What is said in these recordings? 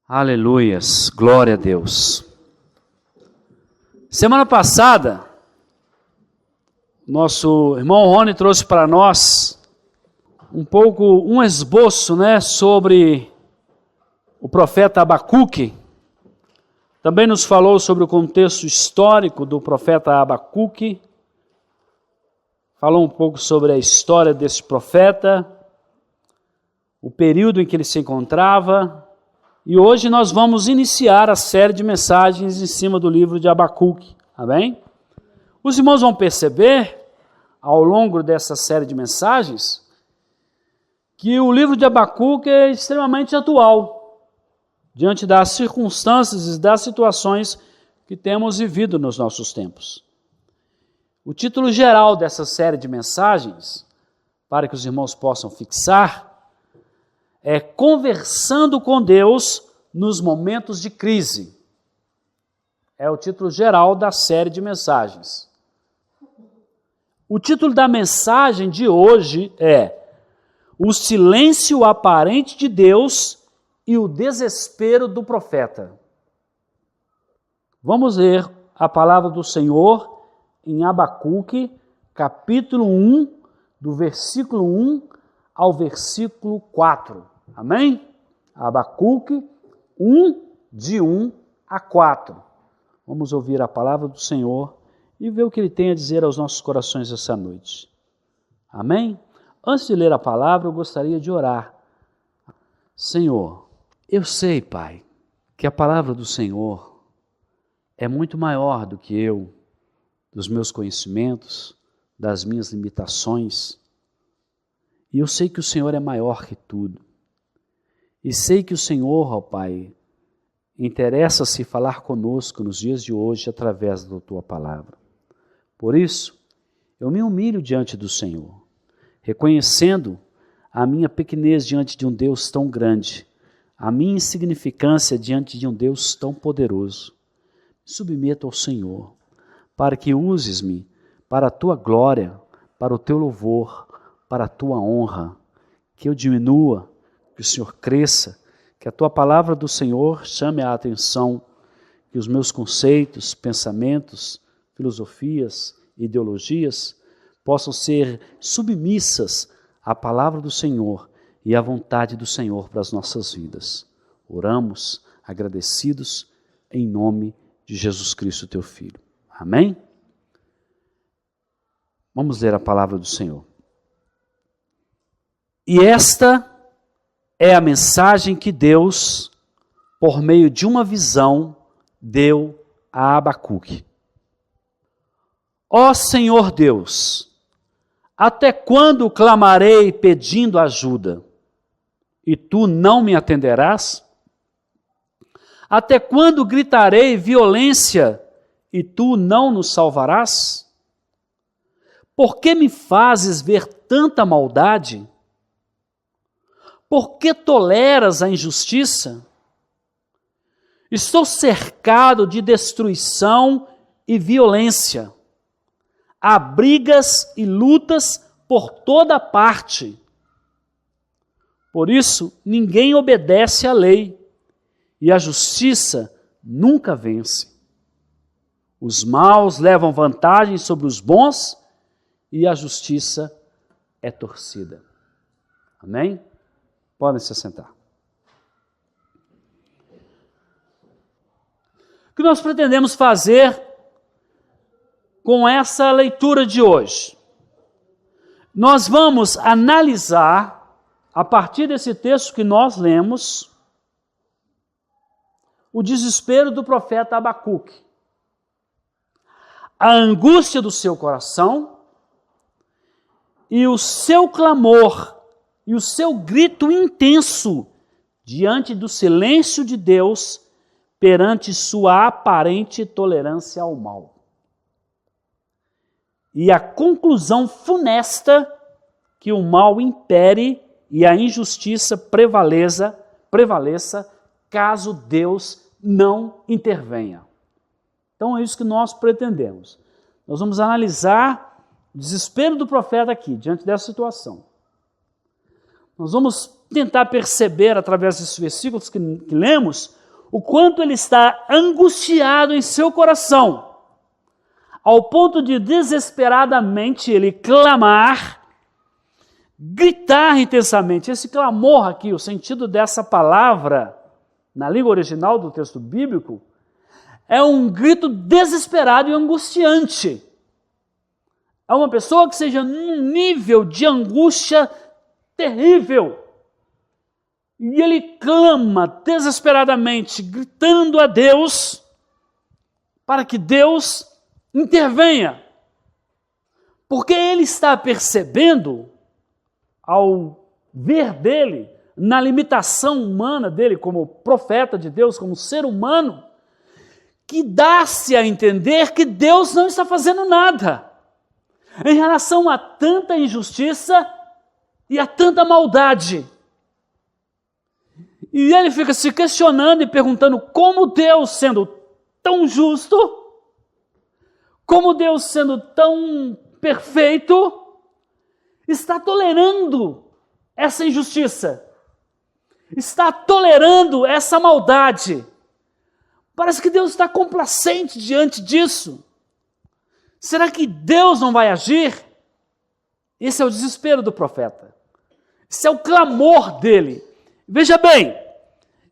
Aleluias, glória a Deus. Semana passada, nosso irmão Rony trouxe para nós um esboço, sobre o profeta Abacuque. Também nos falou sobre o contexto histórico do profeta Abacuque. Falou um pouco sobre a história desse profeta, o período em que ele se encontrava. E hoje nós vamos iniciar a série de mensagens em cima do livro de Abacuque, amém? Os irmãos vão perceber, ao longo dessa série de mensagens, que o livro de Abacuque é extremamente atual, diante das circunstâncias e das situações que temos vivido nos nossos tempos. O título geral dessa série de mensagens, para que os irmãos possam fixar, é Conversando com Deus nos Momentos de Crise. É o título geral da série de mensagens. O título da mensagem de hoje é O Silêncio Aparente de Deus e o Desespero do Profeta. Vamos ler a palavra do Senhor em Abacuque, capítulo 1, do versículo 1 ao versículo 4. Amém? Abacuque 1, de 1 a 4. Vamos ouvir a palavra do Senhor e ver o que Ele tem a dizer aos nossos corações essa noite. Amém? Antes de ler a palavra, eu gostaria de orar. Senhor, eu sei, Pai, que a palavra do Senhor é muito maior do que eu, dos meus conhecimentos, das minhas limitações. E eu sei que o Senhor é maior que tudo. E sei que o Senhor, ó Pai, interessa-se falar conosco nos dias de hoje através da Tua palavra. Por isso, eu me humilho diante do Senhor, reconhecendo a minha pequenez diante de um Deus tão grande, a minha insignificância diante de um Deus tão poderoso. Me submeto ao Senhor, para que uses-me para a Tua glória, para o Teu louvor, para a Tua honra, que eu diminua, que o Senhor cresça, que a Tua palavra do Senhor chame a atenção, que os meus conceitos, pensamentos, filosofias, ideologias possam ser submissas à palavra do Senhor e à vontade do Senhor para as nossas vidas. Oramos agradecidos em nome de Jesus Cristo, Teu Filho. Amém? Vamos ler a palavra do Senhor. E esta é a mensagem que Deus, por meio de uma visão, deu a Abacuque. Ó Senhor Deus, até quando clamarei pedindo ajuda, e Tu não me atenderás? Até quando gritarei violência, e Tu não nos salvarás? Por que me fazes ver tanta maldade? Por que toleras a injustiça? Estou cercado de destruição e violência. Há brigas e lutas por toda parte. Por isso, ninguém obedece à lei, e a justiça nunca vence. Os maus levam vantagem sobre os bons, e a justiça é torcida. Amém? Podem se sentar. O que nós pretendemos fazer com essa leitura de hoje? Nós vamos analisar, a partir desse texto que nós lemos, o desespero do profeta Abacuque, a angústia do seu coração e o seu clamor e o seu grito intenso diante do silêncio de Deus perante sua aparente tolerância ao mal. E a conclusão funesta que o mal impere e a injustiça prevaleça caso Deus não intervenha. Então é isso que nós pretendemos. Nós vamos analisar o desespero do profeta aqui, diante dessa situação. Nós vamos tentar perceber, através desses versículos que lemos, o quanto ele está angustiado em seu coração, ao ponto de desesperadamente ele clamar, gritar intensamente. Esse clamor aqui, o sentido dessa palavra, na língua original do texto bíblico, é um grito desesperado e angustiante. É uma pessoa que seja num nível de angústia terrível. E ele clama desesperadamente, gritando a Deus, para que Deus intervenha. Porque ele está percebendo, ao ver dele, na limitação humana dele como profeta de Deus, como ser humano, que dá-se a entender que Deus não está fazendo nada em relação a tanta injustiça e a tanta maldade. E ele fica se questionando e perguntando como Deus, sendo tão justo, como Deus, sendo tão perfeito, está tolerando essa injustiça, está tolerando essa maldade. Parece que Deus está complacente diante disso. Será que Deus não vai agir? Esse é o desespero do profeta. Esse é o clamor dele. Veja bem,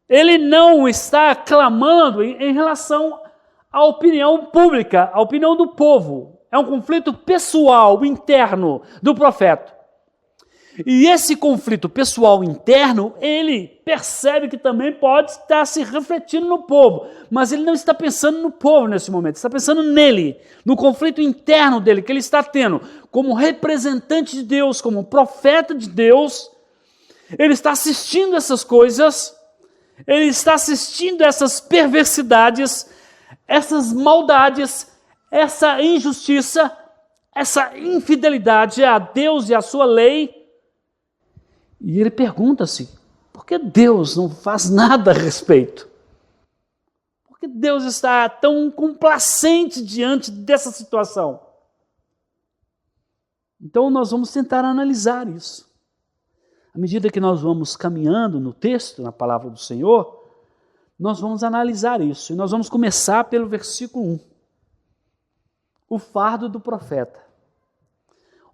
ele não está clamando em relação à opinião pública, à opinião do povo. É um conflito pessoal, interno do profeta. E esse conflito pessoal interno, ele percebe que também pode estar se refletindo no povo, mas ele não está pensando no povo nesse momento, está pensando nele, no conflito interno dele, que ele está tendo como representante de Deus, como profeta de Deus. Ele está assistindo essas coisas, ele está assistindo essas perversidades, essas maldades, essa injustiça, essa infidelidade a Deus e a sua lei. E ele pergunta-se, por que Deus não faz nada a respeito? Por que Deus está tão complacente diante dessa situação? Então nós vamos tentar analisar isso. À medida que nós vamos caminhando no texto, na palavra do Senhor, nós vamos analisar isso. E nós vamos começar pelo versículo 1. O fardo do profeta.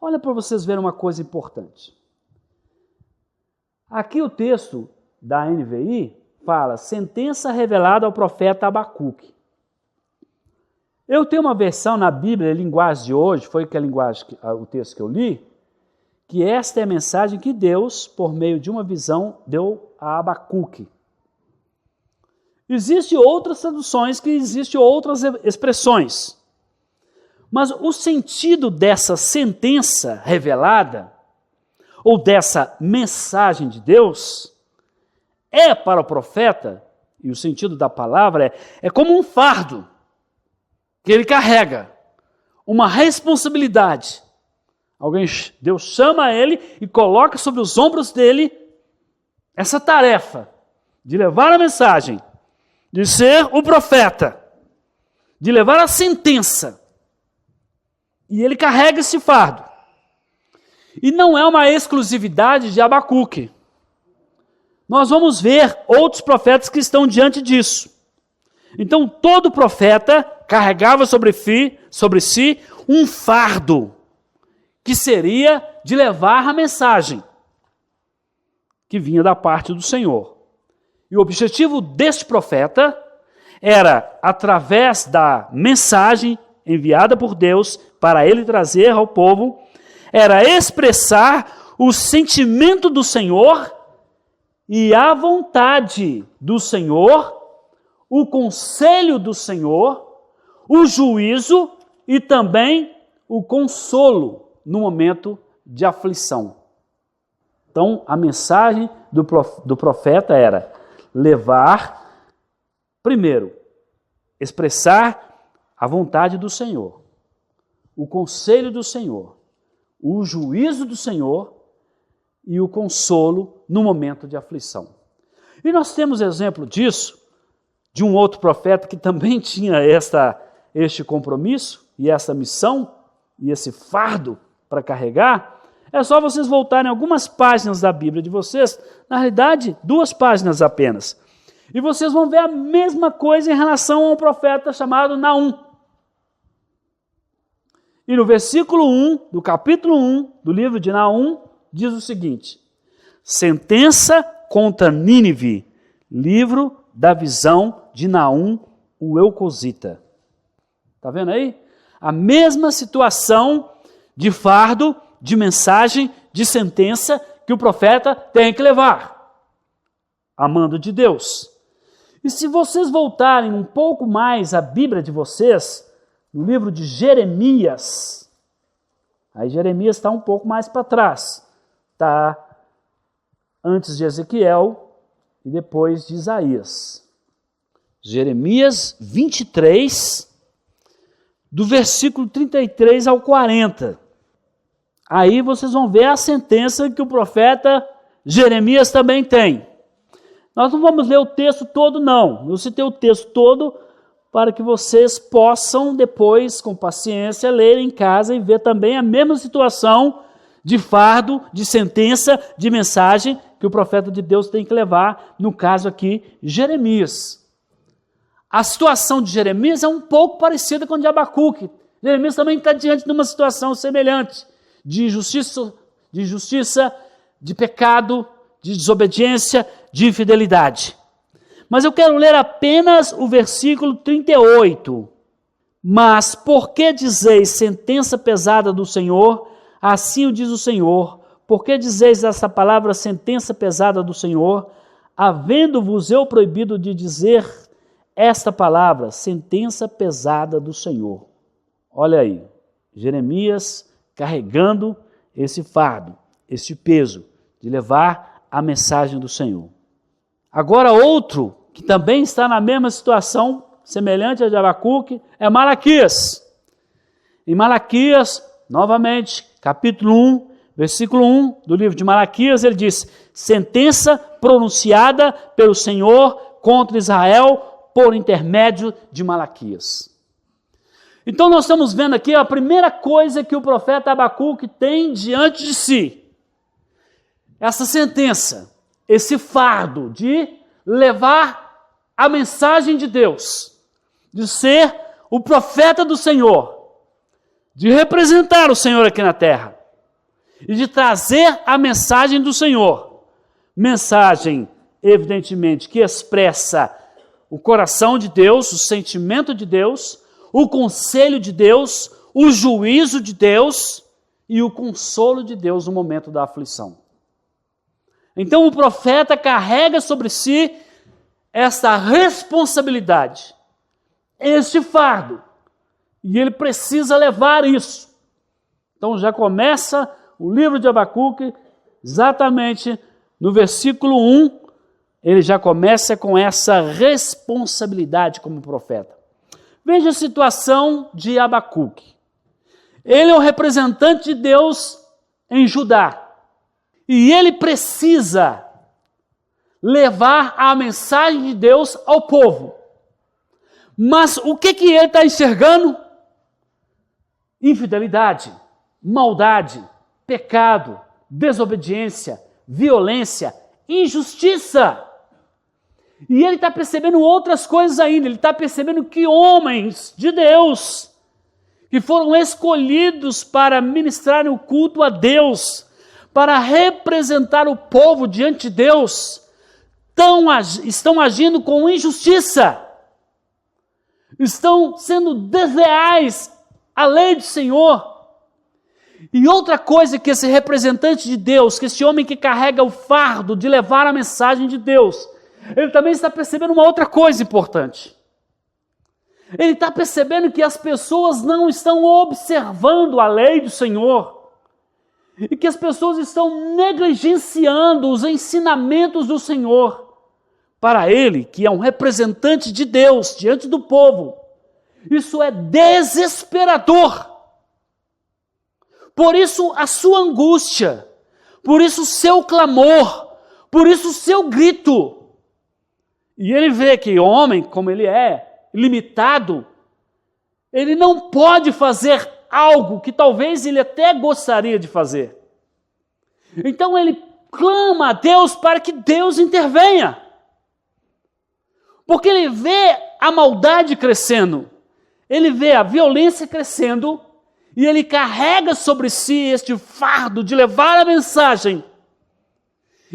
Olha para vocês verem uma coisa importante. Aqui o texto da NVI fala, sentença revelada ao profeta Abacuque. Eu tenho uma versão na Bíblia, a linguagem de hoje, foi que a linguagem, o texto que eu li, que esta é a mensagem que Deus, por meio de uma visão, deu a Abacuque. Existem outras traduções, que existem outras expressões. Mas o sentido dessa sentença revelada, ou dessa mensagem de Deus, é para o profeta, e o sentido da palavra é como um fardo que ele carrega, uma responsabilidade. Deus chama ele e coloca sobre os ombros dele essa tarefa de levar a mensagem, de ser o profeta, de levar a sentença. E ele carrega esse fardo. E não é uma exclusividade de Abacuque. Nós vamos ver outros profetas que estão diante disso. Então, todo profeta carregava sobre si um fardo, que seria de levar a mensagem que vinha da parte do Senhor. E o objetivo deste profeta era, através da mensagem enviada por Deus para ele trazer ao povo, era expressar o sentimento do Senhor e a vontade do Senhor, o conselho do Senhor, o juízo e também o consolo no momento de aflição. Então, a mensagem do profeta era levar, primeiro, expressar a vontade do Senhor, o conselho do Senhor, o juízo do Senhor e o consolo no momento de aflição. E nós temos exemplo disso, de um outro profeta que também tinha este compromisso e essa missão e esse fardo para carregar. É só vocês voltarem algumas páginas da Bíblia de vocês, na realidade, 2 páginas apenas. E vocês vão ver a mesma coisa em relação a um profeta chamado Naum. E no versículo 1, do capítulo 1 do livro de Naum, diz o seguinte: sentença contra Nínive, livro da visão de Naum, o Eucosita. Está vendo aí? A mesma situação de fardo, de mensagem, de sentença que o profeta tem que levar, a mando de Deus. E se vocês voltarem um pouco mais à Bíblia de vocês, no livro de Jeremias, aí Jeremias está um pouco mais para trás, está antes de Ezequiel e depois de Isaías. Jeremias 23, do versículo 33 ao 40. Aí vocês vão ver a sentença que o profeta Jeremias também tem. Nós não vamos ler o texto todo, não. Eu citei o texto todo para que vocês possam depois, com paciência, ler em casa e ver também a mesma situação de fardo, de sentença, de mensagem que o profeta de Deus tem que levar, no caso aqui, Jeremias. A situação de Jeremias é um pouco parecida com a de Abacuque. Jeremias também está diante de uma situação semelhante, de injustiça, de pecado, de desobediência, de infidelidade. Mas eu quero ler apenas o versículo 38. Mas por que dizeis sentença pesada do Senhor? Assim o diz o Senhor. Por que dizeis essa palavra sentença pesada do Senhor? Havendo-vos eu proibido de dizer esta palavra, sentença pesada do Senhor. Olha aí, Jeremias carregando esse fardo, esse peso de levar a mensagem do Senhor. Agora outro que também está na mesma situação, semelhante a de Abacuque, é Malaquias. Em Malaquias, novamente, capítulo 1, versículo 1 do livro de Malaquias, ele diz: sentença pronunciada pelo Senhor contra Israel por intermédio de Malaquias. Então nós estamos vendo aqui a primeira coisa que o profeta Abacuque tem diante de si. Essa sentença, esse fardo de levar a mensagem de Deus, de ser o profeta do Senhor, de representar o Senhor aqui na terra e de trazer a mensagem do Senhor. Mensagem, evidentemente, que expressa o coração de Deus, o sentimento de Deus, o conselho de Deus, o juízo de Deus e o consolo de Deus no momento da aflição. Então o profeta carrega sobre si essa responsabilidade, este fardo, e ele precisa levar isso. Então já começa o livro de Abacuque, exatamente no versículo 1, ele já começa com essa responsabilidade como profeta. Veja a situação de Abacuque. Ele é o representante de Deus em Judá. E ele precisa levar a mensagem de Deus ao povo. Mas o que ele está enxergando? Infidelidade, maldade, pecado, desobediência, violência, injustiça. E ele está percebendo outras coisas ainda. Ele está percebendo que homens de Deus, que foram escolhidos para ministrarem o culto a Deus, para representar o povo diante de Deus, estão agindo com injustiça, estão sendo desleais à lei do Senhor. E outra coisa que esse representante de Deus, que esse homem que carrega o fardo de levar a mensagem de Deus, ele também está percebendo uma outra coisa importante. Ele está percebendo que as pessoas não estão observando a lei do Senhor e que as pessoas estão negligenciando os ensinamentos do Senhor. Para ele, que é um representante de Deus diante do povo, isso é desesperador. Por isso a sua angústia, por isso o seu clamor, por isso o seu grito. E ele vê que o homem, como ele é, limitado, ele não pode fazer algo que talvez ele até gostaria de fazer. Então ele clama a Deus para que Deus intervenha. Porque ele vê a maldade crescendo, ele vê a violência crescendo, e ele carrega sobre si este fardo de levar a mensagem.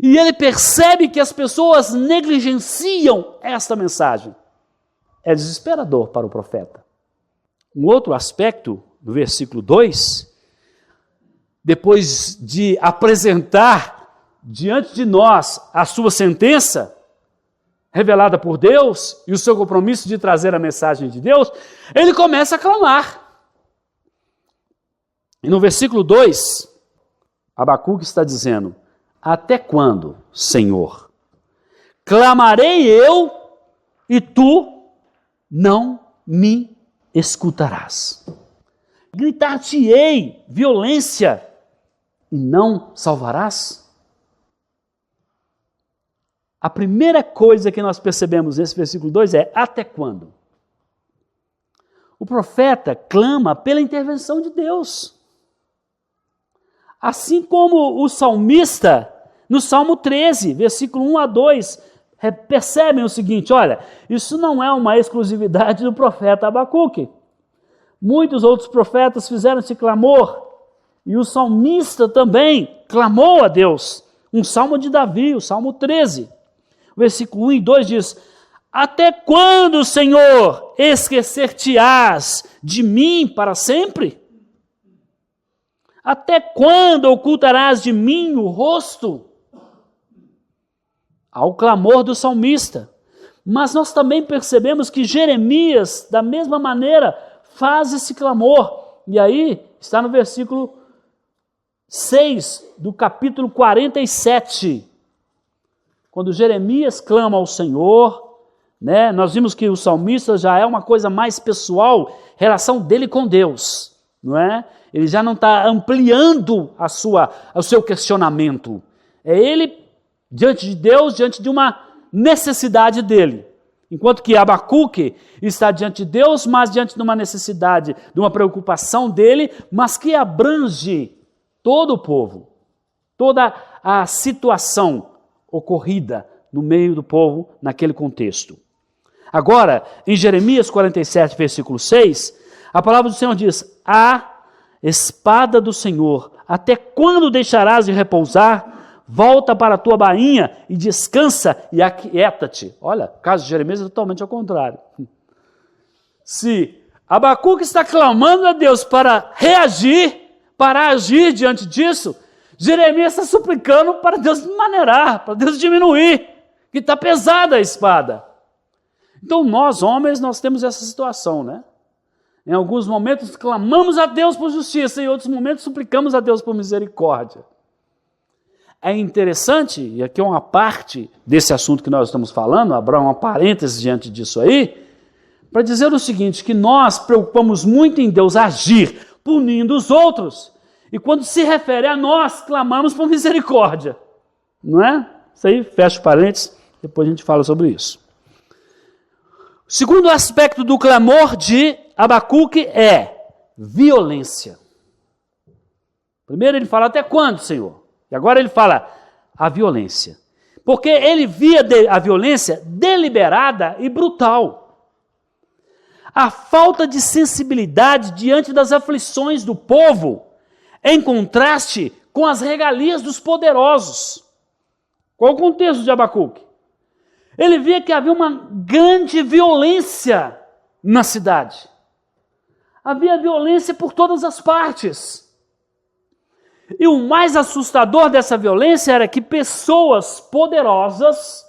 E ele percebe que as pessoas negligenciam esta mensagem. É desesperador para o profeta. Um outro aspecto do versículo 2, depois de apresentar diante de nós a sua sentença, revelada por Deus, e o seu compromisso de trazer a mensagem de Deus, ele começa a clamar. E no versículo 2, Abacuque está dizendo: até quando, Senhor? Clamarei eu e tu não me escutarás. Gritar-te-ei violência e não salvarás? A primeira coisa que nós percebemos nesse versículo 2 é: até quando? O profeta clama pela intervenção de Deus. Assim como o salmista, no Salmo 13, versículo 1 a 2, percebem o seguinte: olha, isso não é uma exclusividade do profeta Abacuque. Muitos outros profetas fizeram esse clamor, e o salmista também clamou a Deus. Um salmo de Davi, o Salmo 13. Versículo 1 e 2 diz: até quando, Senhor, esquecer-te-ás de mim para sempre? Até quando ocultarás de mim o rosto? Ao clamor do salmista. Mas nós também percebemos que Jeremias, da mesma maneira, faz esse clamor. E aí está no versículo 6 do capítulo 47. Quando Jeremias clama ao Senhor, né, nós vimos que o salmista já é uma coisa mais pessoal, relação dele com Deus, não é? Ele já não está ampliando o seu questionamento. É ele diante de Deus, diante de uma necessidade dele. Enquanto que Abacuque está diante de Deus, mas diante de uma necessidade, de uma preocupação dele, mas que abrange todo o povo, toda a situação ocorrida no meio do povo naquele contexto. Agora, em Jeremias 47, versículo 6, a palavra do Senhor diz: a espada do Senhor, até quando deixarás de repousar? Volta para a tua bainha e descansa e aquieta-te. Olha, o caso de Jeremias é totalmente ao contrário. Se Abacuque está clamando a Deus para reagir, para agir diante disso, Jeremias está suplicando para Deus maneirar, para Deus diminuir, que está pesada a espada. Então nós, homens, nós temos essa situação, né? Em alguns momentos clamamos a Deus por justiça, em outros momentos suplicamos a Deus por misericórdia. É interessante, e aqui é uma parte desse assunto que nós estamos falando, abrir uma parêntese diante disso aí, para dizer o seguinte, que nós preocupamos muito em Deus agir, punindo os outros, e quando se refere a nós, clamamos por misericórdia, não é? Isso aí, fecha o parênteses, depois a gente fala sobre isso. O segundo aspecto do clamor de Abacuque é violência. Primeiro ele fala: até quando, Senhor? E agora ele fala a violência. Porque ele via a violência deliberada e brutal. A falta de sensibilidade diante das aflições do povo, em contraste com as regalias dos poderosos. Qual o contexto de Abacuque? Ele via que havia uma grande violência na cidade. Havia violência por todas as partes. E o mais assustador dessa violência era que pessoas poderosas,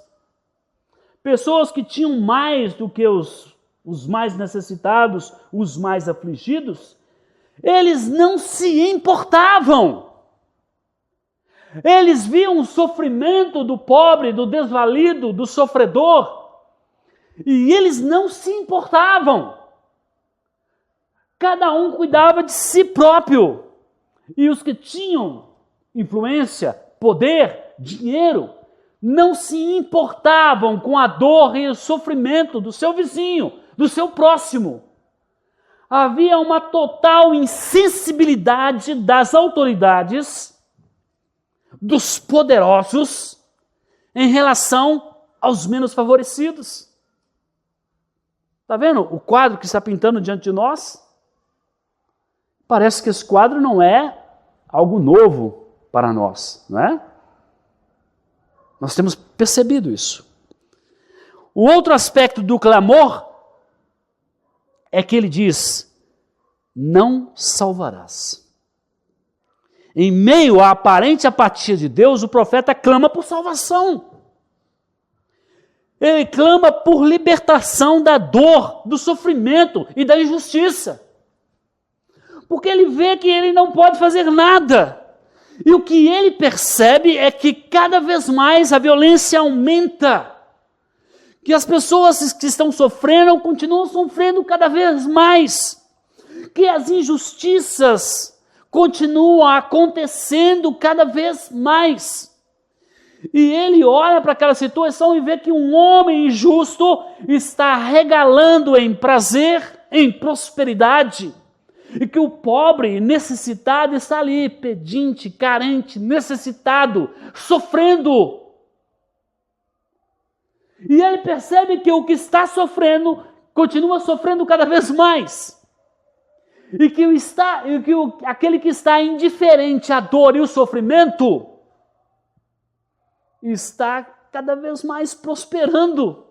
pessoas que tinham mais do que os mais necessitados, os mais afligidos, eles não se importavam. Eles viam o sofrimento do pobre, do desvalido, do sofredor, e eles não se importavam. Cada um cuidava de si próprio. E os que tinham influência, poder, dinheiro, não se importavam com a dor e o sofrimento do seu vizinho, do seu próximo. Havia uma total insensibilidade das autoridades, dos poderosos, em relação aos menos favorecidos. Está vendo o quadro que está pintando diante de nós? Parece que esse quadro não é algo novo para nós, não é? Nós temos percebido isso. O outro aspecto do clamor é que ele diz: não salvarás. Em meio à aparente apatia de Deus, o profeta clama por salvação. Ele clama por libertação da dor, do sofrimento e da injustiça. Porque ele vê que ele não pode fazer nada. E o que ele percebe é que cada vez mais a violência aumenta. Que as pessoas que estão sofrendo continuam sofrendo cada vez mais. Que as injustiças continuam acontecendo cada vez mais. E ele olha para aquela situação e vê que um homem injusto está regalando em prazer, em prosperidade. E que o pobre, necessitado, está ali, pedinte, carente, necessitado, sofrendo. E ele percebe que o que está sofrendo, continua sofrendo cada vez mais. E que aquele que está indiferente à dor e ao sofrimento, está cada vez mais prosperando.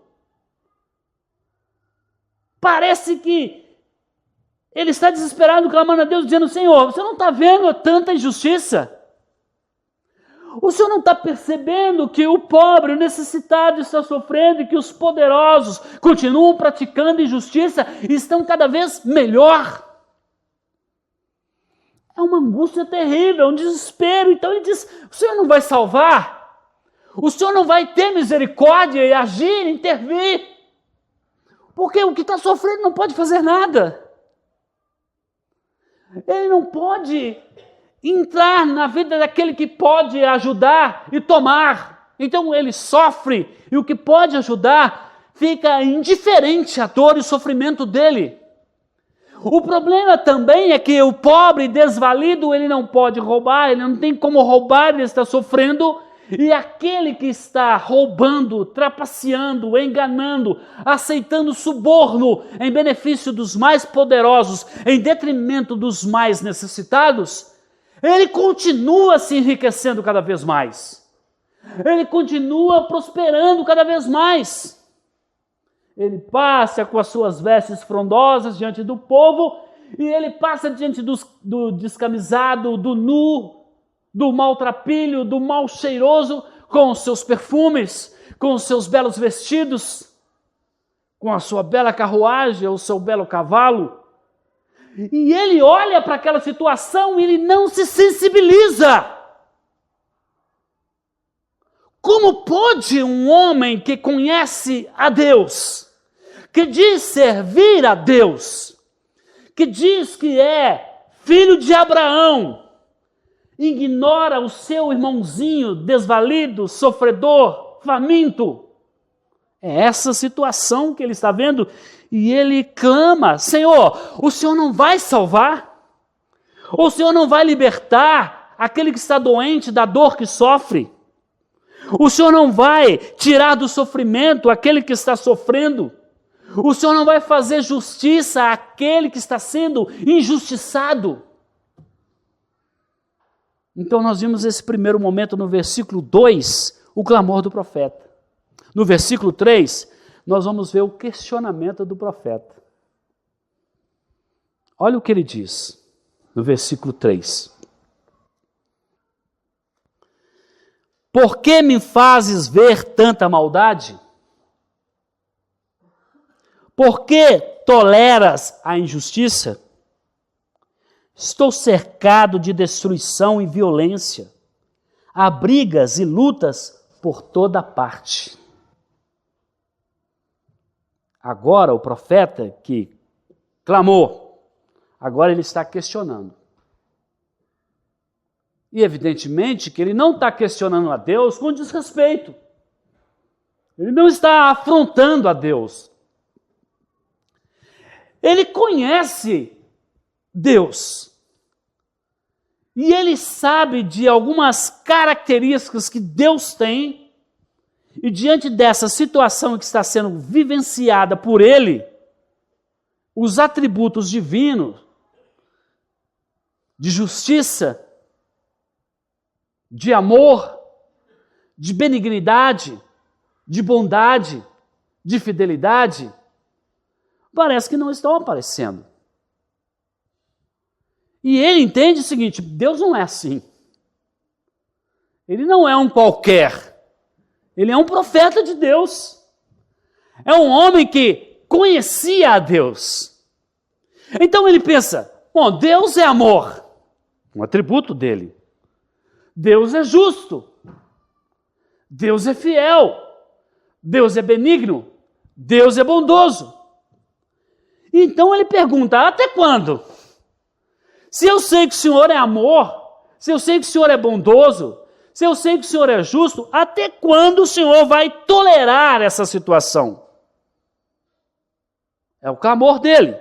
Parece que ele está desesperado, clamando a Deus, dizendo: Senhor, você não está vendo tanta injustiça? O Senhor não está percebendo que o pobre, o necessitado está sofrendo e que os poderosos continuam praticando injustiça e estão cada vez melhor? É uma angústia terrível, um desespero. Então ele diz: o Senhor não vai salvar? O Senhor não vai ter misericórdia e agir, intervir? Porque o que está sofrendo não pode fazer nada. Ele não pode entrar na vida daquele que pode ajudar e tomar. Então ele sofre e o que pode ajudar fica indiferente à dor e sofrimento dele. O problema também é que o pobre desvalido, ele não pode roubar, ele não tem como roubar, ele está sofrendo. E aquele que está roubando, trapaceando, enganando, aceitando suborno em benefício dos mais poderosos, em detrimento dos mais necessitados, ele continua se enriquecendo cada vez mais. Ele continua prosperando cada vez mais. Ele passa com as suas vestes frondosas diante do povo, e ele passa diante do descamisado, do nu, do maltrapilho, do mal cheiroso, com os seus perfumes, com os seus belos vestidos, com a sua bela carruagem, o seu belo cavalo. E ele olha para aquela situação e ele não se sensibiliza. Como pode um homem que conhece a Deus, que diz servir a Deus, que diz que é filho de Abraão, ignora o seu irmãozinho desvalido, sofredor, faminto? É essa situação que ele está vendo e ele clama: Senhor, o Senhor não vai salvar? O Senhor não vai libertar aquele que está doente da dor que sofre? O Senhor não vai tirar do sofrimento aquele que está sofrendo? O Senhor não vai fazer justiça àquele que está sendo injustiçado? Então nós vimos esse primeiro momento no versículo 2, o clamor do profeta. No versículo 3, nós vamos ver o questionamento do profeta. Olha o que ele diz no versículo 3. Por que me fazes ver tanta maldade? Por que toleras a injustiça? Estou cercado de destruição e violência. Há brigas e lutas por toda parte. Agora o profeta que clamou, agora ele está questionando. E evidentemente que ele não está questionando a Deus com desrespeito. Ele não está afrontando a Deus. Ele conhece Deus. E ele sabe de algumas características que Deus tem, e diante dessa situação que está sendo vivenciada por ele, os atributos divinos de justiça, de amor, de benignidade, de bondade, de fidelidade, parece que não estão aparecendo. E ele entende o seguinte: Deus não é assim. Ele não é um qualquer. Ele é um profeta de Deus. É um homem que conhecia a Deus. Então ele pensa: bom, Deus é amor, um atributo dele. Deus é justo. Deus é fiel. Deus é benigno. Deus é bondoso. Então ele pergunta: até quando? Se eu sei que o Senhor é amor, se eu sei que o Senhor é bondoso, se eu sei que o Senhor é justo, até quando o Senhor vai tolerar essa situação? É o clamor dele.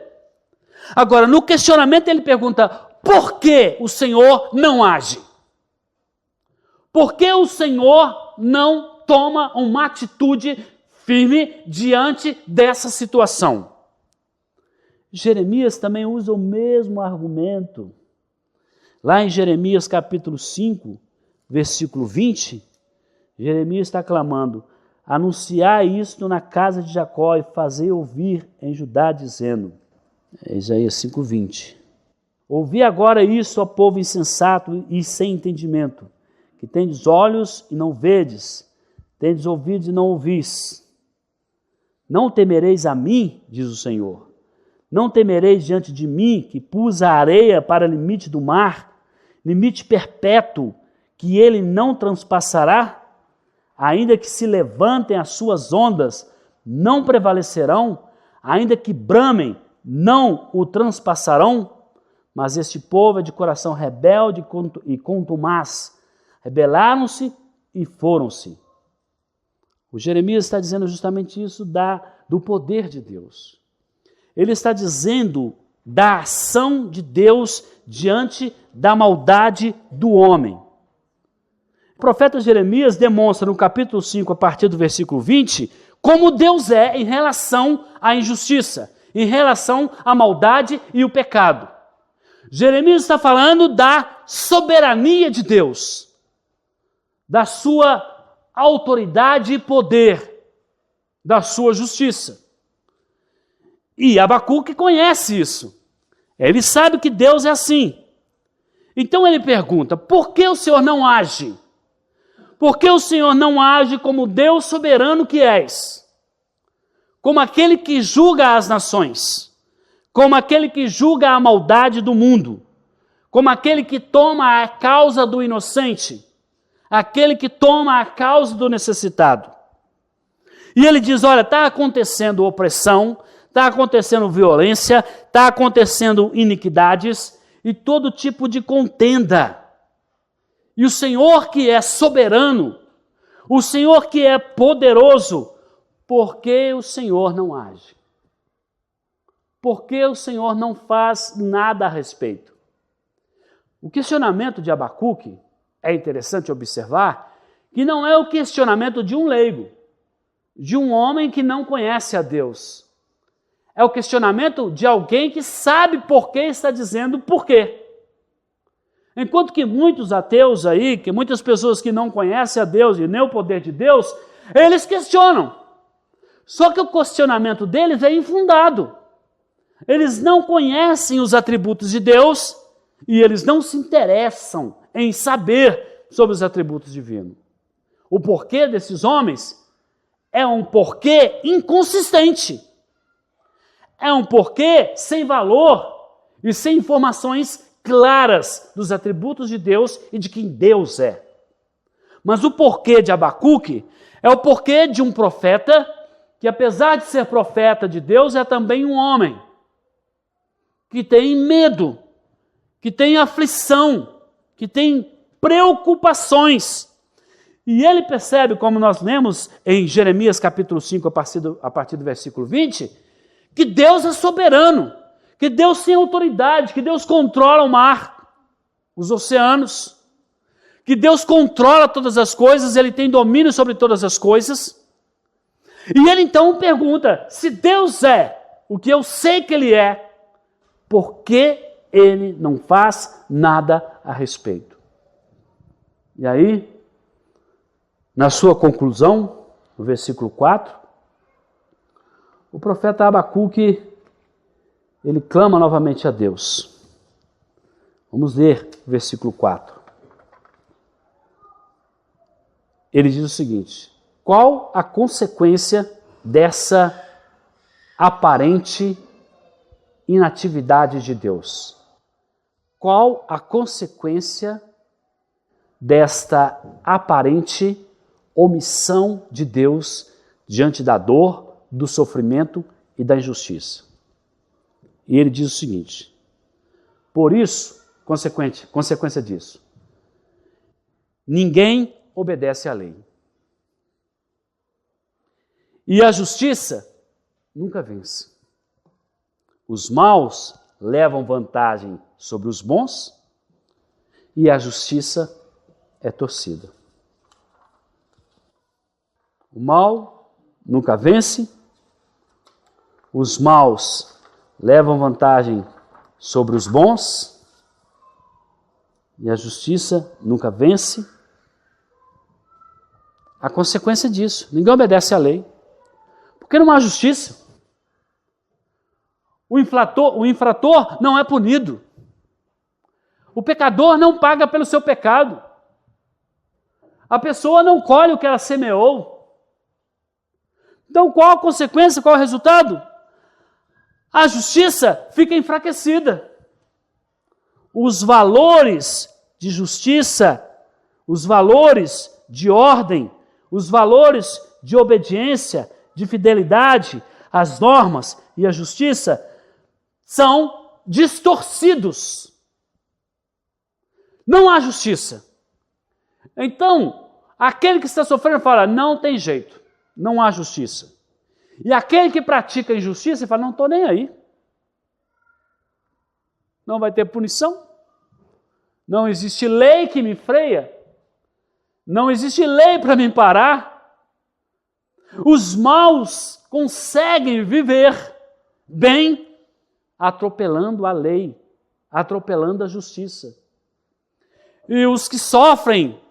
Agora, no questionamento ele pergunta: por que o Senhor não age? Por que o Senhor não toma uma atitude firme diante dessa situação? Jeremias também usa o mesmo argumento. Lá em Jeremias capítulo 5, versículo 20, Jeremias está clamando: anunciai isto na casa de Jacó e fazei ouvir em Judá, dizendo, Isaías 5:20, ouvi agora isso, ó povo insensato e sem entendimento, que tendes olhos e não vedes, tendes ouvidos e não ouvis. Não temereis a mim, diz o Senhor, não temereis diante de mim, que pus a areia para limite do mar, limite perpétuo, que ele não transpassará? Ainda que se levantem as suas ondas, não prevalecerão, ainda que bramem, não o transpassarão. Mas este povo é de coração rebelde e contumaz, rebelaram-se e foram-se. O Jeremias está dizendo justamente isso do poder de Deus. Ele está dizendo da ação de Deus diante da maldade do homem. O profeta Jeremias demonstra no capítulo 5, a partir do versículo 20, como Deus é em relação à injustiça, em relação à maldade e o pecado. Jeremias está falando da soberania de Deus, da sua autoridade e poder, da sua justiça. E Abacuque conhece isso. Ele sabe que Deus é assim. Então ele pergunta: por que o Senhor não age? Por que o Senhor não age como Deus soberano que és? Como aquele que julga as nações, como aquele que julga a maldade do mundo, como aquele que toma a causa do inocente, aquele que toma a causa do necessitado. E ele diz: olha, está acontecendo opressão, está acontecendo violência, está acontecendo iniquidades e todo tipo de contenda. E o Senhor que é soberano, o Senhor que é poderoso, por que o Senhor não age? Por que o Senhor não faz nada a respeito? O questionamento de Abacuque é interessante observar que não é o questionamento de um leigo, de um homem que não conhece a Deus. É o questionamento de alguém que sabe por que está dizendo por quê. Enquanto que muitos ateus aí, que muitas pessoas que não conhecem a Deus e nem o poder de Deus, eles questionam. Só que o questionamento deles é infundado. Eles não conhecem os atributos de Deus e eles não se interessam em saber sobre os atributos divinos. O porquê desses homens é um porquê inconsistente. É um porquê sem valor e sem informações claras dos atributos de Deus e de quem Deus é. Mas o porquê de Abacuque é o porquê de um profeta que, apesar de ser profeta de Deus, é também um homem que tem medo, que tem aflição, que tem preocupações. E ele percebe, como nós lemos em Jeremias capítulo 5, a partir do versículo 20, que Deus é soberano, que Deus tem autoridade, que Deus controla o mar, os oceanos, que Deus controla todas as coisas, Ele tem domínio sobre todas as coisas. E ele então pergunta: se Deus é, o que eu sei que ele é, por que ele não faz nada a respeito? E aí, na sua conclusão, no versículo 4, o profeta Abacuque, ele clama novamente a Deus. Vamos ler o versículo 4. Ele diz o seguinte: qual a consequência dessa aparente inatividade de Deus? Qual a consequência desta aparente omissão de Deus diante da dor, do sofrimento e da injustiça? E ele diz o seguinte: por isso, consequência disso, ninguém obedece à lei. E a justiça nunca vence. Os maus levam vantagem sobre os bons e a justiça é torcida. O mal nunca vence, os maus levam vantagem sobre os bons e a justiça nunca vence. A consequência disso, ninguém obedece à lei, porque não há justiça. O infrator não é punido. O pecador não paga pelo seu pecado. A pessoa não colhe o que ela semeou. Então, qual a consequência, qual é o resultado? A justiça fica enfraquecida. Os valores de justiça, os valores de ordem, os valores de obediência, de fidelidade às normas e à justiça são distorcidos. Não há justiça. Então, aquele que está sofrendo fala, não tem jeito, não há justiça. E aquele que pratica injustiça fala, não estou nem aí. Não vai ter punição. Não existe lei que me freia. Não existe lei para me parar. Os maus conseguem viver bem atropelando a lei, atropelando a justiça. E os que sofrem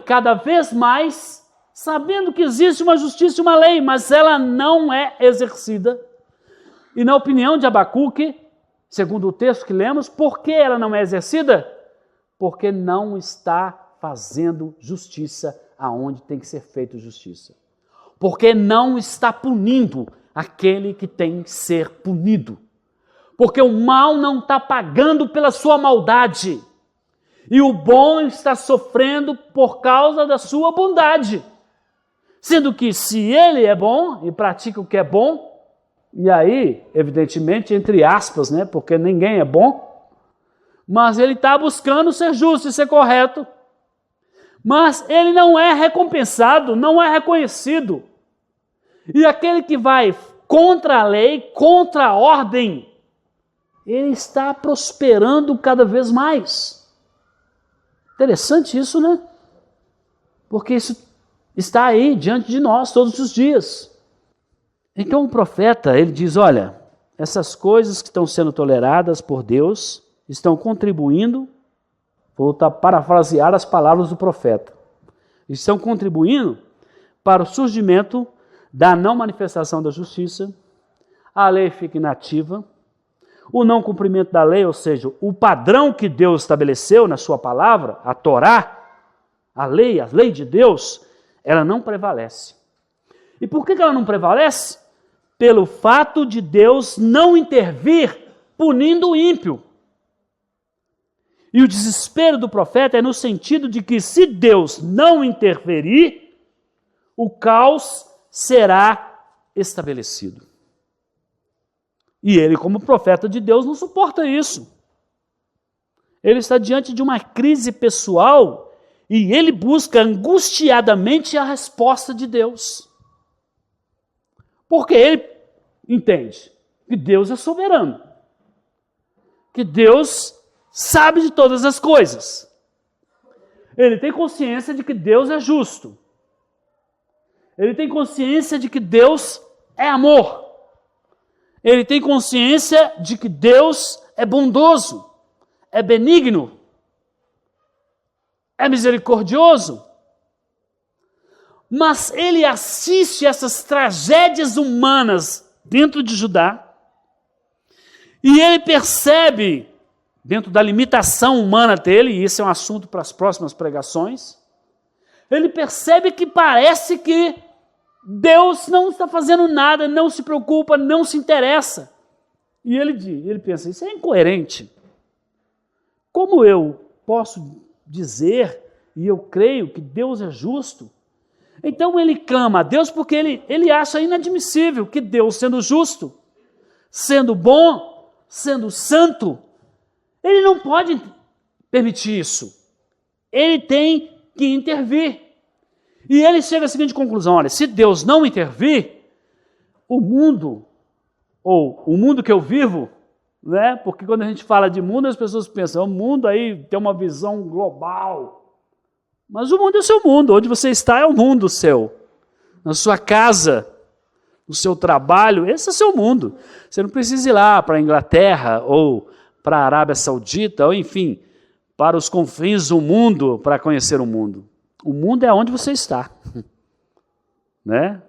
cada vez mais, sabendo que existe uma justiça e uma lei, mas ela não é exercida. E na opinião de Abacuque, segundo o texto que lemos, por que ela não é exercida? Porque não está fazendo justiça aonde tem que ser feita justiça. Porque não está punindo aquele que tem que ser punido. Porque o mal não está pagando pela sua maldade. E o bom está sofrendo por causa da sua bondade. Sendo que se ele é bom e pratica o que é bom, e aí, evidentemente, entre aspas, né, porque ninguém é bom, mas ele está buscando ser justo e ser correto, mas ele não é recompensado, não é reconhecido. E aquele que vai contra a lei, contra a ordem, ele está prosperando cada vez mais. Interessante isso, né? Porque isso está aí diante de nós todos os dias. Então o profeta, ele diz, olha, essas coisas que estão sendo toleradas por Deus estão contribuindo, vou parafrasear as palavras do profeta, estão contribuindo para o surgimento da não manifestação da justiça, a lei fica inativa, o não cumprimento da lei, ou seja, o padrão que Deus estabeleceu na sua palavra, a Torá, a lei de Deus, ela não prevalece. E por que ela não prevalece? Pelo fato de Deus não intervir punindo o ímpio. E o desespero do profeta é no sentido de que se Deus não interferir, o caos será estabelecido. E ele, como profeta de Deus, não suporta isso. Ele está diante de uma crise pessoal e ele busca angustiadamente a resposta de Deus. Porque ele entende que Deus é soberano, que Deus sabe de todas as coisas. Ele tem consciência de que Deus é justo. Ele tem consciência de que Deus é amor. Ele tem consciência de que Deus é bondoso, é benigno, é misericordioso. Mas ele assiste essas tragédias humanas dentro de Judá e ele percebe, dentro da limitação humana dele, e isso é um assunto para as próximas pregações, ele percebe que parece que Deus não está fazendo nada, não se preocupa, não se interessa. E ele pensa, isso é incoerente. Como eu posso dizer, e eu creio que Deus é justo? Então ele clama a Deus porque ele acha inadmissível que Deus, sendo justo, sendo bom, sendo santo, ele não pode permitir isso. Ele tem que intervir. E ele chega à seguinte conclusão, olha, se Deus não intervir, o mundo, ou o mundo que eu vivo, né? Porque quando a gente fala de mundo, as pessoas pensam, o mundo aí tem uma visão global. Mas o mundo é o seu mundo, onde você está é o mundo seu. Na sua casa, no seu trabalho, esse é o seu mundo. Você não precisa ir lá para a Inglaterra, ou para a Arábia Saudita, ou enfim, para os confins do mundo, para conhecer o mundo. O mundo é onde você está, né?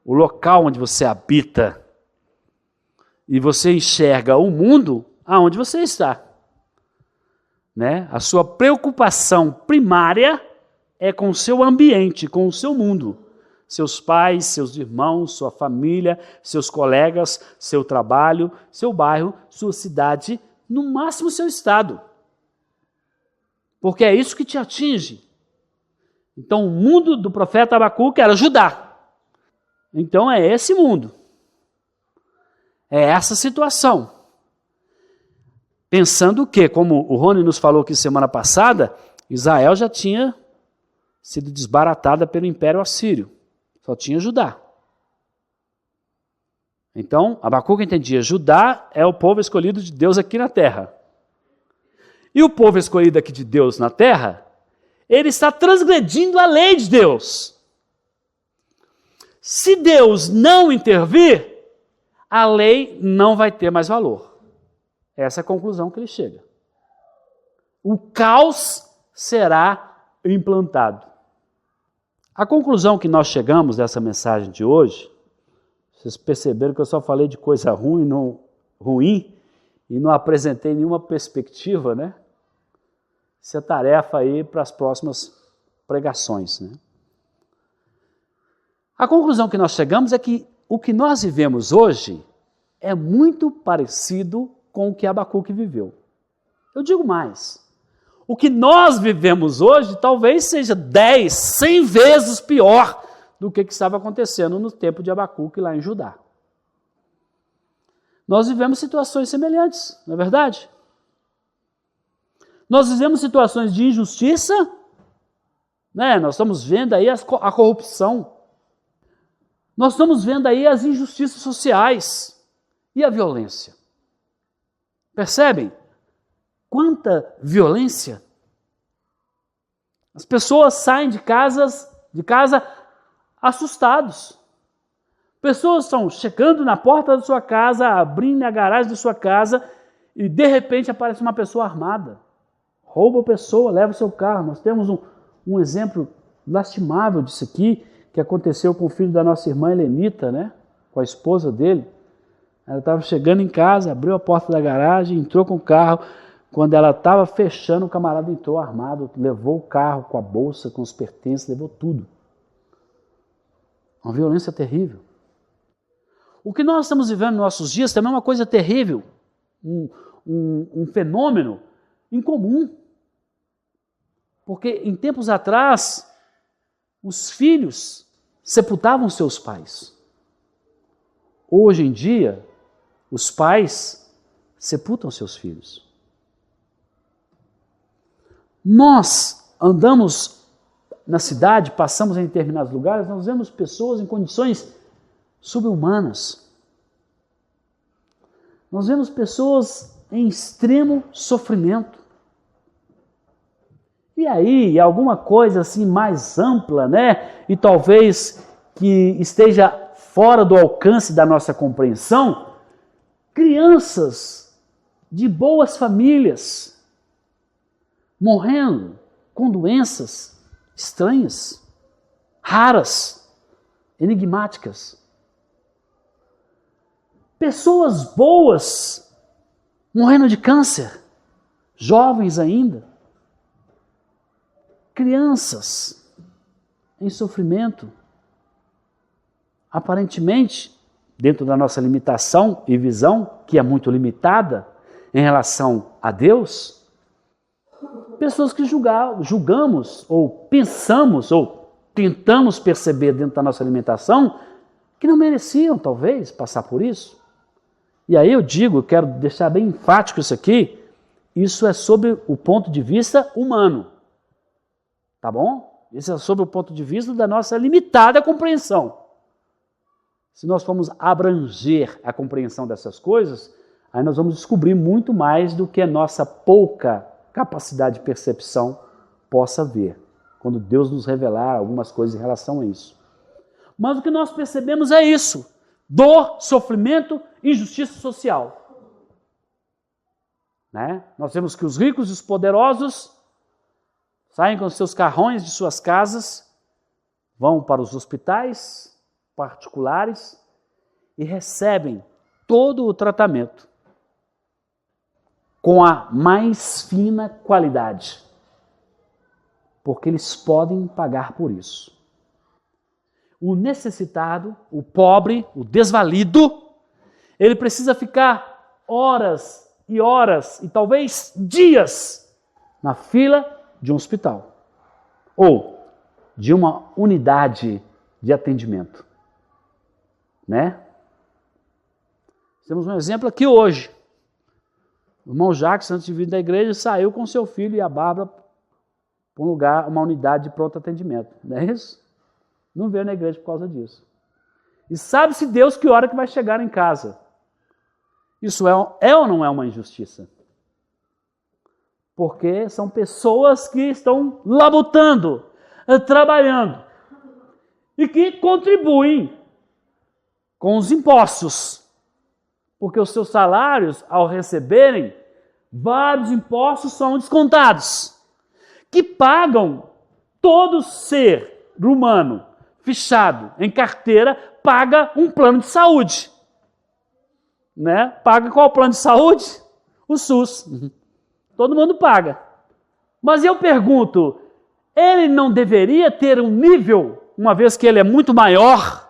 O local onde você habita. E você enxerga o mundo aonde você está, né? A sua preocupação primária é com o seu ambiente, com o seu mundo. Seus pais, seus irmãos, sua família, seus colegas, seu trabalho, seu bairro, sua cidade, no máximo seu estado. Porque é isso que te atinge. Então o mundo do profeta Abacuque era Judá. Então é esse mundo. É essa situação. Pensando que, como o Rony nos falou aqui semana passada, Israel já tinha sido desbaratada pelo Império Assírio. Só tinha Judá. Então, Abacuque entendia, Judá é o povo escolhido de Deus aqui na terra. E o povo escolhido aqui de Deus na terra, ele está transgredindo a lei de Deus. Se Deus não intervir, a lei não vai ter mais valor. Essa é a conclusão que ele chega. O caos será implantado. A conclusão que nós chegamos dessa mensagem de hoje, vocês perceberam que eu só falei de coisa ruim e não apresentei nenhuma perspectiva, né? Isso é tarefa aí para as próximas pregações, né? A conclusão que nós chegamos é que o que nós vivemos hoje é muito parecido com o que Abacuque viveu. Eu digo mais, o que nós vivemos hoje talvez seja 10, 100 vezes pior do que estava acontecendo no tempo de Abacuque lá em Judá. Nós vivemos situações semelhantes, não é verdade? Nós vivemos situações de injustiça, né? Nós estamos vendo aí a corrupção. Nós estamos vendo aí as injustiças sociais e a violência. Percebem? Quanta violência! As pessoas saem de casa assustados. Pessoas estão chegando na porta da sua casa, abrindo a garagem da sua casa e de repente aparece uma pessoa armada. Rouba a pessoa, leva o seu carro. Nós temos um exemplo lastimável disso aqui, que aconteceu com o filho da nossa irmã Helenita, né? Com a esposa dele. Ela estava chegando em casa, abriu a porta da garagem, entrou com o carro. Quando ela estava fechando, o camarada entrou armado, levou o carro com a bolsa, com os pertences, levou tudo. Uma violência terrível. O que nós estamos vivendo nos nossos dias também é uma coisa terrível, um fenômeno incomum. Porque em tempos atrás, os filhos sepultavam seus pais. Hoje em dia, os pais sepultam seus filhos. Nós andamos na cidade, passamos em determinados lugares, nós vemos pessoas em condições subhumanas. Nós vemos pessoas em extremo sofrimento. E aí, alguma coisa assim mais ampla, né? E talvez que esteja fora do alcance da nossa compreensão, crianças de boas famílias morrendo com doenças estranhas, raras, enigmáticas. Pessoas boas morrendo de câncer, jovens ainda. Crianças em sofrimento. Aparentemente, dentro da nossa limitação e visão, que é muito limitada em relação a Deus, pessoas que julgamos ou pensamos ou tentamos perceber dentro da nossa alimentação que não mereciam, talvez, passar por isso. E aí eu quero deixar bem enfático isso aqui, isso é sobre o ponto de vista humano, tá bom? Isso é sobre o ponto de vista da nossa limitada compreensão. Se nós formos abranger a compreensão dessas coisas, aí nós vamos descobrir muito mais do que a nossa pouca capacidade de percepção possa ver, quando Deus nos revelar algumas coisas em relação a isso. Mas o que nós percebemos é isso: dor, sofrimento, injustiça social. Né? Nós vemos que os ricos e os poderosos saem com seus carrões de suas casas, vão para os hospitais particulares e recebem todo o tratamento com a mais fina qualidade, porque eles podem pagar por isso. O necessitado, o pobre, o desvalido, ele precisa ficar horas e horas e talvez dias na fila de um hospital ou de uma unidade de atendimento. Né? Temos um exemplo aqui hoje. O irmão Jacques, antes de vir da igreja, saiu com seu filho e a Bárbara para um lugar, uma unidade de pronto atendimento. Não é isso? Não veio na igreja por causa disso. E sabe-se Deus que hora que vai chegar em casa. Isso é ou não é uma injustiça? Porque são pessoas que estão labutando, trabalhando e que contribuem com os impostos, porque os seus salários, ao receberem, vários impostos são descontados, que pagam todo ser humano fichado em carteira, paga um plano de saúde. Né? Paga qual plano de saúde? O SUS. Todo mundo paga. Mas eu pergunto, ele não deveria ter um nível, uma vez que ele é muito maior,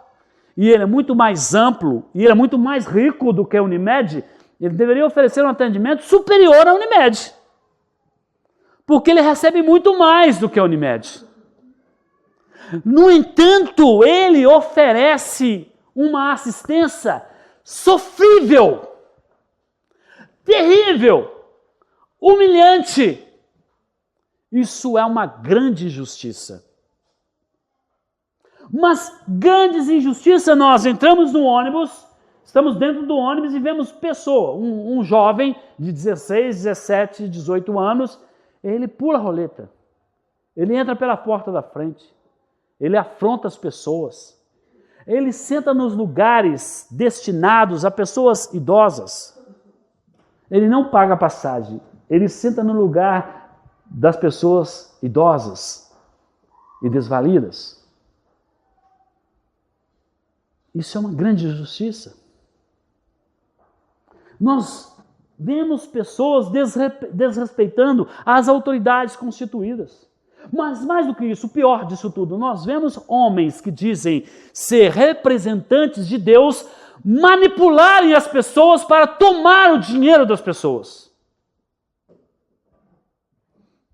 e ele é muito mais amplo, e ele é muito mais rico do que a Unimed, ele deveria oferecer um atendimento superior à Unimed. Porque ele recebe muito mais do que a Unimed. No entanto, ele oferece uma assistência sofrível, terrível, humilhante. Isso é uma grande injustiça. Mas grandes injustiças, nós entramos no ônibus, estamos dentro do ônibus e vemos pessoa, um jovem de 16, 17, 18 anos, ele pula a roleta, ele entra pela porta da frente, ele afronta as pessoas, ele senta nos lugares destinados a pessoas idosas, ele não paga passagem, ele senta no lugar das pessoas idosas e desvalidas. Isso é uma grande injustiça. Nós vemos pessoas desrespeitando as autoridades constituídas. Mas mais do que isso, o pior disso tudo, nós vemos homens que dizem ser representantes de Deus manipularem as pessoas para tomar o dinheiro das pessoas.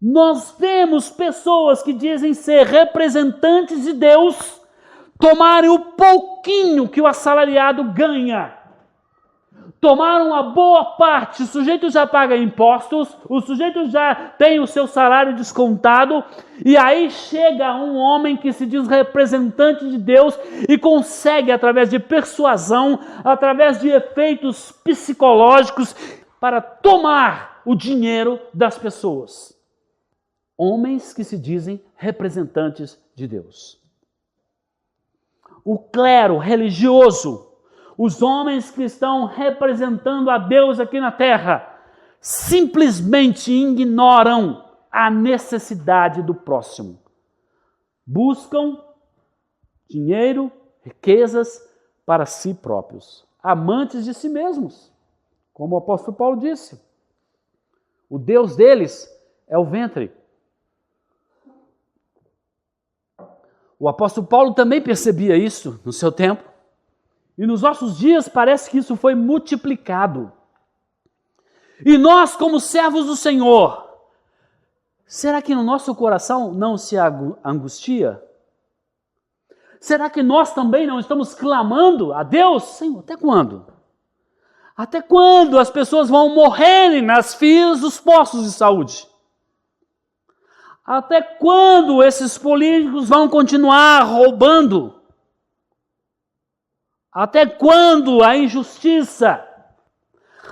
Nós vemos pessoas que dizem ser representantes de Deus tomarem o pouquinho que o assalariado ganha, tomaram uma boa parte, o sujeito já paga impostos, o sujeito já tem o seu salário descontado, e aí chega um homem que se diz representante de Deus e consegue, através de persuasão, através de efeitos psicológicos, para tomar o dinheiro das pessoas. Homens que se dizem representantes de Deus. O clero religioso, os homens que estão representando a Deus aqui na terra, simplesmente ignoram a necessidade do próximo. Buscam dinheiro, riquezas para si próprios, amantes de si mesmos. Como o apóstolo Paulo disse, o Deus deles é o ventre. O apóstolo Paulo também percebia isso no seu tempo. E nos nossos dias parece que isso foi multiplicado. E nós, como servos do Senhor, será que no nosso coração não se angustia? Será que nós também não estamos clamando a Deus? Senhor, até quando? Até quando as pessoas vão morrerem nas filas dos postos de saúde? Até quando esses políticos vão continuar roubando? Até quando a injustiça?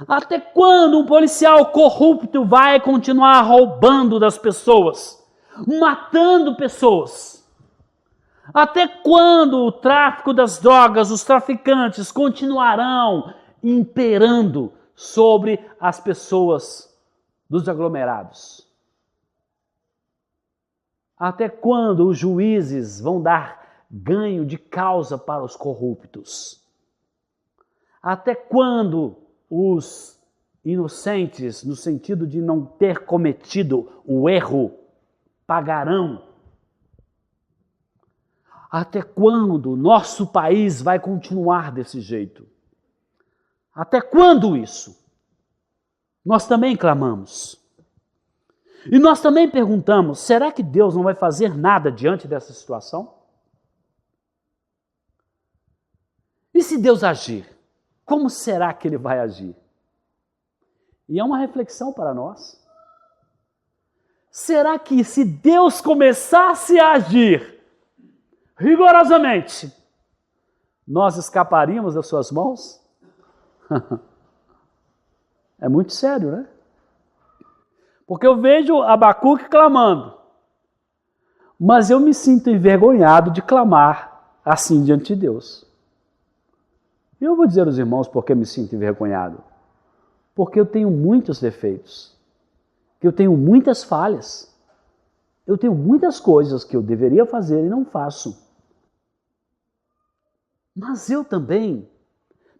Até quando um policial corrupto vai continuar roubando das pessoas, matando pessoas? Até quando o tráfico das drogas, os traficantes continuarão imperando sobre as pessoas dos aglomerados? Até quando os juízes vão dar ganho de causa para os corruptos? Até quando os inocentes, no sentido de não ter cometido o erro, pagarão? Até quando nosso país vai continuar desse jeito? Até quando isso? Nós também clamamos. E nós também perguntamos, será que Deus não vai fazer nada diante dessa situação? E se Deus agir, como será que Ele vai agir? E é uma reflexão para nós. Será que se Deus começasse a agir rigorosamente, nós escaparíamos das suas mãos? É muito sério, né? Porque eu vejo Abacuque clamando, mas eu me sinto envergonhado de clamar assim diante de Deus. E eu vou dizer aos irmãos por que me sinto envergonhado. Porque eu tenho muitos defeitos, que eu tenho muitas falhas, eu tenho muitas coisas que eu deveria fazer e não faço. Mas eu também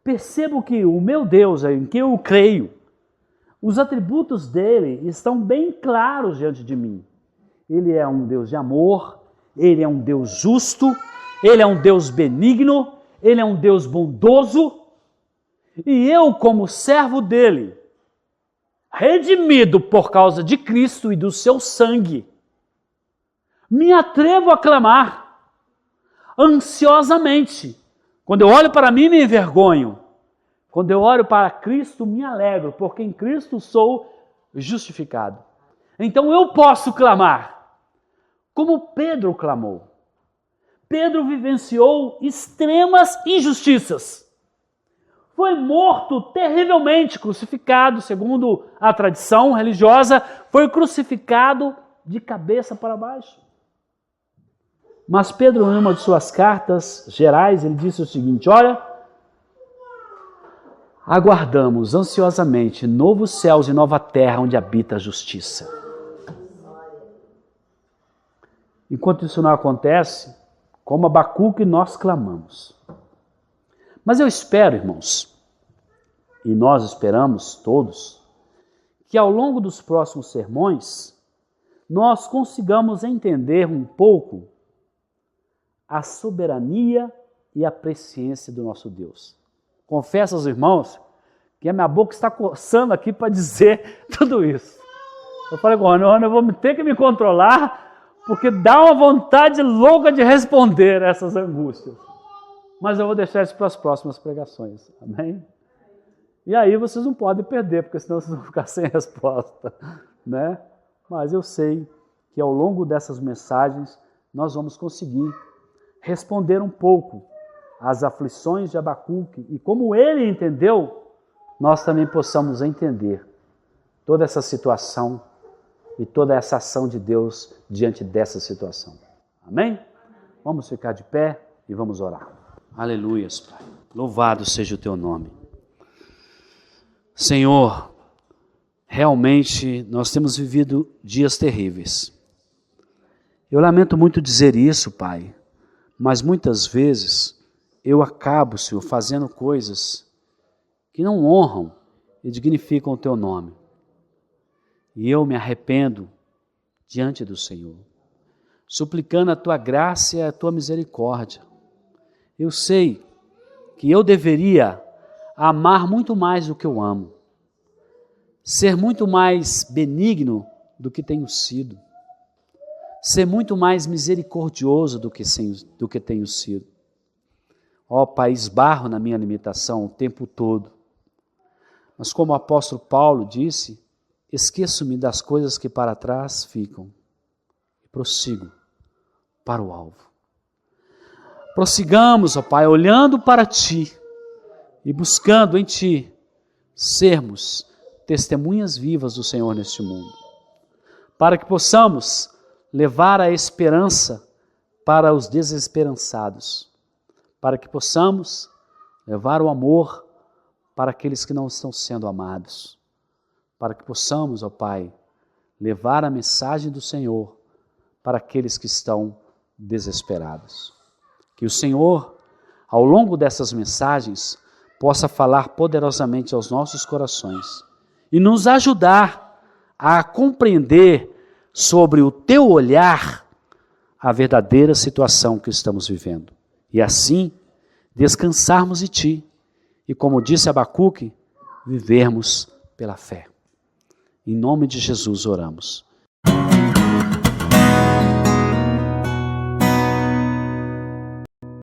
percebo que o meu Deus, em que eu creio, os atributos dele estão bem claros diante de mim. Ele é um Deus de amor, ele é um Deus justo, ele é um Deus benigno, ele é um Deus bondoso. E eu, como servo dele, redimido por causa de Cristo e do seu sangue, me atrevo a clamar ansiosamente. Quando eu olho para mim, me envergonho. Quando eu olho para Cristo, me alegro, porque em Cristo sou justificado. Então eu posso clamar, como Pedro clamou. Pedro vivenciou extremas injustiças. Foi morto terrivelmente, crucificado, segundo a tradição religiosa, foi crucificado de cabeça para baixo. Mas Pedro, em uma de suas cartas gerais, ele disse o seguinte: olha, aguardamos ansiosamente novos céus e nova terra onde habita a justiça. Enquanto isso não acontece, como Abacuque, nós clamamos. Mas eu espero, irmãos, e nós esperamos todos, que ao longo dos próximos sermões, nós consigamos entender um pouco a soberania e a presciência do nosso Deus. Confesso aos irmãos que a minha boca está coçando aqui para dizer tudo isso. Eu falei com o Rony, eu vou ter que me controlar, porque dá uma vontade louca de responder essas angústias. Mas eu vou deixar isso para as próximas pregações. Amém? E aí vocês não podem perder, porque senão vocês vão ficar sem resposta, né? Mas eu sei que ao longo dessas mensagens nós vamos conseguir responder um pouco às aflições de Abacuque e como ele entendeu, nós também possamos entender toda essa situação e toda essa ação de Deus diante dessa situação. Amém? Vamos ficar de pé e vamos orar. Aleluias, Pai. Louvado seja o teu nome. Senhor, realmente nós temos vivido dias terríveis. Eu lamento muito dizer isso, Pai, mas muitas vezes eu acabo, Senhor, fazendo coisas que não honram e dignificam o teu nome. E eu me arrependo diante do Senhor, suplicando a tua graça e a tua misericórdia. Eu sei que eu deveria amar muito mais do que eu amo, ser muito mais benigno do que tenho sido, ser muito mais misericordioso do que tenho sido. Ó Pai, esbarro na minha limitação o tempo todo. Mas como o apóstolo Paulo disse, esqueço-me das coisas que para trás ficam e prossigo para o alvo. Prossigamos, ó Pai, olhando para Ti e buscando em Ti sermos testemunhas vivas do Senhor neste mundo, para que possamos levar a esperança para os desesperançados, para que possamos levar o amor para aqueles que não estão sendo amados, para que possamos, ó Pai, levar a mensagem do Senhor para aqueles que estão desesperados. Que o Senhor, ao longo dessas mensagens, possa falar poderosamente aos nossos corações e nos ajudar a compreender sobre o teu olhar a verdadeira situação que estamos vivendo. E assim, descansarmos em Ti e, como disse Abacuque, vivermos pela fé. Em nome de Jesus oramos.